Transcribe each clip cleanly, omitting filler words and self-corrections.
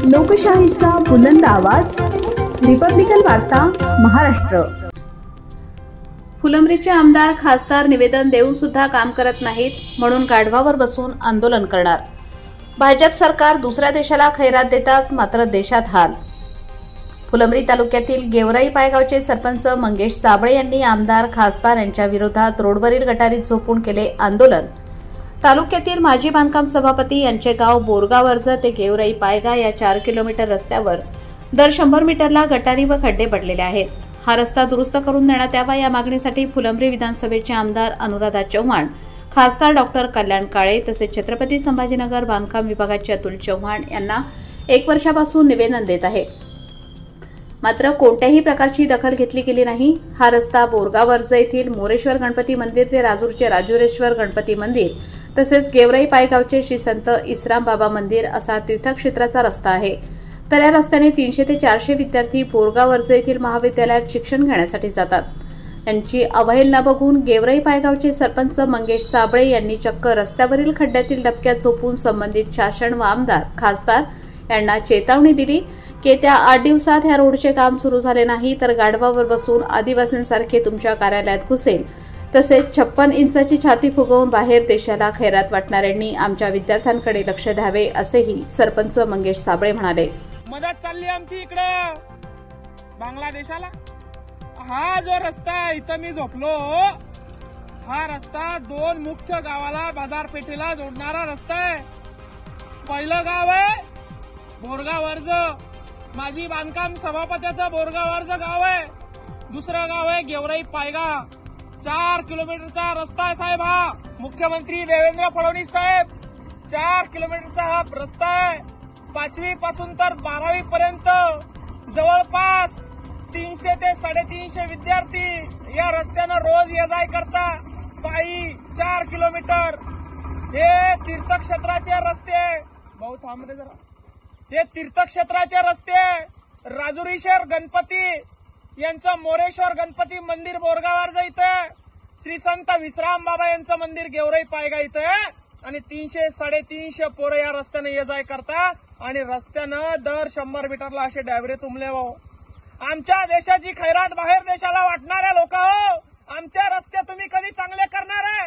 लोकशाहीचा बुलंद आवाज, रिपब्लिकन वार्ता महाराष्ट्र। फुलंब्रीचे आमदार खासदार निवेदन देऊन सुद्धा काम करत नाहीत, म्हणून गाढवावर बसून आंदोलन करणार। भाजप सरकार दुसऱ्या देशाला खैरात देतात, मात्र देशात हाल। फुलंब्री तालुक्यातील गेवराई पायगावचे सरपंच मंगेश साबळे यांनी आमदार खासदार यांच्या विरोधात रोडवरील गटारीत झोपून केले आंदोलन। तालुक्यातील माजी बांधकाम सभापती यांचे गाव बोरगावर्ज ते गेवराई पायगा या 4 किलोमीटर रस्त्यावर दर 100 मीटरला गटारी व खड्डे पडलेले आहेत। हा रस्ता दुरुस्त करून देण्यात यावा या मागणीसाठी फुलंब्री विधानसभेचे आमदार अनुराधा चव्हाण, खासदार डॉक्टर कल्याण काळे तसेच छत्रपती संभाजीनगर बांधकाम विभागाचे अतुल चव्हाण यांना 1 वर्षापासून निवेदन देत आहे, मात्र कोणत्याही प्रकारची दखल घेतली गेली नाही। हा रस्ता बोरगावर्ज येथील मोरेश्वर गणपती मंदिर ते राजूरचे राजुरेश्वर गणपती मंदिर तसेच गेवराई पायगावचे श्री संत इस्राम बाबा मंदिर असा तीर्थक्षेत्राचा रस्ता आहे। तर या रस्त्याने 300 ते 400 विद्यार्थी बोरगावर्ज येथील महाविद्यालयात शिक्षण घेण्यासाठी जातात। त्यांची अवहेलना बघून गेवराई पायगावचे सरपंच मंगेश साबळे यांनी चक्क रस्त्यावरील खड्ड्यातील डबक्यात झोपून संबंधित शासन व आमदार खासदार यांना चेतावणी दिली की येत्या 8 दिवसात ह्या रोडचे काम सुरू झाले नाही तर गाढवावर बसून आदिवासींसारखे तुमच्या कार्यालयात घुसेल। तसेच 56 इंचाची छाती फुगवून बाहेर देशाला खैरात वाटणाऱ्यांनी आमच्या विद्यार्थ्यांकडे लक्ष द्यावे, असेही सरपंच मंगेश साबळे म्हणाले। मदत चालली आमची इकडे बांगलादेशाला। हा जो रस्ता इथं मी झोपलो, हा रस्ता 2 मुख्य गावाला बाजारपेठेला जोडणारा रस्ता आहे। पहिलं गाव आहे बोरगावर्ज, माजी बांधकाम सभापतीचं बोरगावर्ज गाव आहे। दुसरं गाव आहे गेवराई पायगा। 4 किलोमीटरचा रस्ता आहे साहेब। हा मुख्यमंत्री देवेंद्र फडणवीस साहेब 4 किलोमीटरचा हा रस्ता आहे। 5वी पासून तर 12वी पर्यंत जवळपास 300 ते 350 विद्यार्थी या रस्त्यानं रोज ये जाय करता पायी 4 किलोमीटर। हे तीर्थक्षेत्राचे रस्ते, भाऊ थांब रे जरा, हे तीर्थक्षेत्राचे रस्ते। राजुरीश्वर गणपती यांचं मोरेश्वर गणपती मंदिर बोरगावर्ज इथं, श्री संत विश्राम बाबा यांचं मंदिर गेवराई पायगा इथं आणि 300-350 पोरं या रस्त्याने ये जाय करता आणि रस्त्यानं दर 100 मीटरला असे डायव्हरे तुंबले। हो, आमच्या देशाची खैरात बाहेर देशाला वाटणाऱ्या लोक हो, आमचे रस्ते तुम्ही कधी चांगले करणार आहे?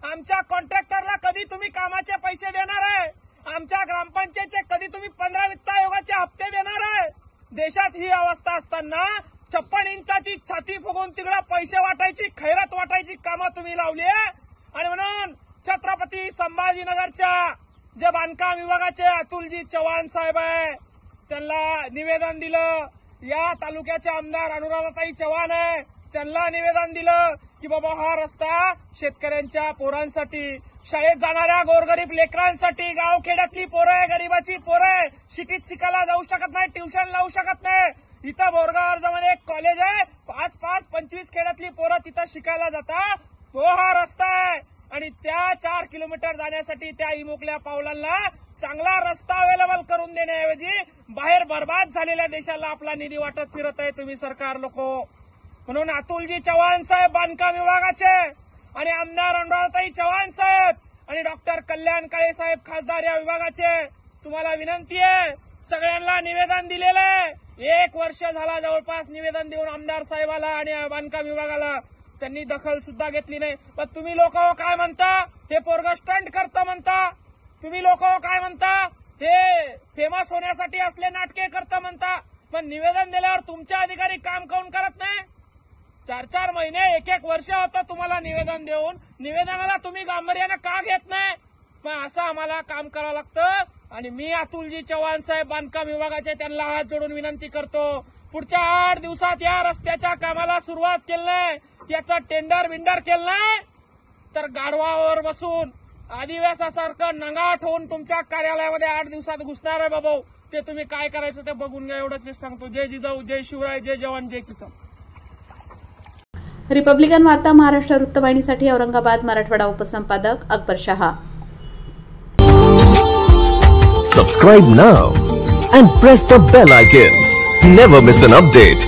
आमच्या कॉन्ट्रॅक्टरला कधी तुम्ही कामाचे पैसे देणार आहे? आमच्या ग्रामपंचायतचे कधी तुम्ही 15 वित्त आयोगाचे हप्ते देणार आहे? देशात ही अवस्था असताना 56 इंचाची छाती फुगवून तिकडे पैसे वाटायची, खैरात वाटायची कामं तुम्ही लावली आणि म्हणून छत्रपती संभाजीनगरच्या जे बांधकाम विभागाचे अतुलजी चव्हाण साहेब आहे त्यांना निवेदन दिलं। या तालुक्याचे आमदार अनुराधाताई चव्हाण आहे, त्यांना निवेदन दिलं की बाबा हा रस्ता शेतकऱ्यांच्या पोरांसाठी, शाळेत जाणाऱ्या गोरगरीब लेकरांसाठी, गावखेड्यातली पोरं आहे, गरीबाची पोरं आहे, सिटीत शिकायला जाऊ शकत नाही, ट्युशन लावू शकत नाही। इथं बोरगावर्जमध्ये एक कॉलेज आहे, 5-25 खेड्यातली पोरं तिथं शिकायला जातात, तो हा रस्ता आहे। आणि त्या 4 किलोमीटर जाण्यासाठी त्या इमुकल्या पावलांना चांगला रस्ता अवेलेबल करून देण्याऐवजी बाहेर बर्बाद झालेल्या देशाला आपला निधी वाटत फिरत आहे तुम्ही सरकार लोक। म्हणून अतुलजी चव्हाण साहेब बांधकाम विभागाचे आणि आमदार अनुराधाताई चव्हाण साहेब आणि डॉक्टर कल्याण काळे साहेब खासदार या विभागाचे तुम्हाला विनंती आहे, सगळ्यांना निवेदन दिलेलं आहे। 1 वर्ष झाला जवळपास निवेदन देऊन आमदार साहेबाला आणि बांधकाम विभागाला, त्यांनी दखल सुद्धा घेतली नाही। पण तुम्ही लोक काय म्हणता? हे पोरग स्टंट करतं म्हणता। तुम्ही लोक काय म्हणता? हे फेमस होण्यासाठी असले नाटके करतं म्हणता। पण निवेदन दिल्यावर तुमचे अधिकारी काम काऊन करत नाही? 4-4 महिने 1-1 वर्ष होतं तुम्हाला निवेदन देऊन, निवेदनाला तुम्ही गांभीर्यानं का घेत नाही? पण असं आम्हाला काम करावं लागतं। आणि मी अतुलजी चव्हाण साहेब बांधकाम विभागाचे त्यांना हात जोडून विनंती करतो, पुढच्या 8 दिवसात या रस्त्याच्या कामाला सुरुवात केली नाही, याचं टेंडर बिंडर केलं नाही तर गाढवावर बसून आदिवासासारखं नंगाट होऊन तुमच्या कार्यालयामध्ये 8 दिवसात घुसणार आहे बाबा। ते तुम्ही काय करायचं ते बघून घ्या, एवढंच सांगतो। जय जिजाऊ, जय शिवराय, जय जवान, जय किसान। रिपब्लिकन वार्ता Maharashtra वृत्तवाहिनीसाठी Aurangabad Marathwada उपसंपादक Akbar Shah. Subscribe now and press the bell icon. Never miss an update.